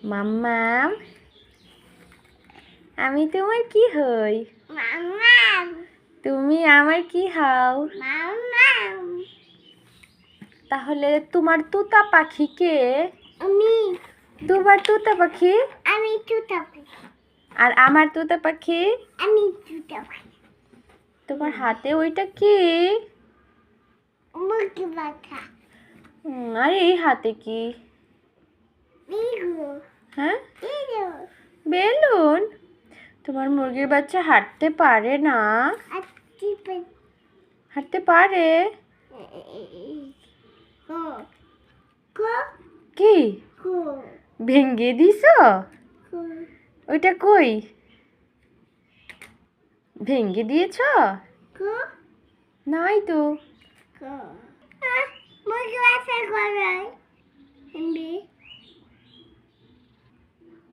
মাম্মাম, আমি তোমার কি হই? মাম্মাম, তুমি আমার কি হও? মাম্মাম, তাহলে তোমার তোতা পাখি কে? আমি, তোমার তোতা পাখি আমি তুতা পাখি, আর আমার তোতা পাখি। আমি তুতা পাখি। তোমার হাতে ওইটা কি? মুরগি বাচ্চা, আর এই হাতে কি? বিগু, হ্যাঁ, বিগু, বেলুন। তোমার মুরগির বাচ্চা হাঁটতে পারে না? আতিপে, হাঁটতে পারে। কো, কো, কি কো, ভেঙ্গে দিছ? কো, ওইটা কই? ভেঙ্গে দিয়েছ? কো, নাই তো। কো। মুরগি বাচ্চা করে, এমবি।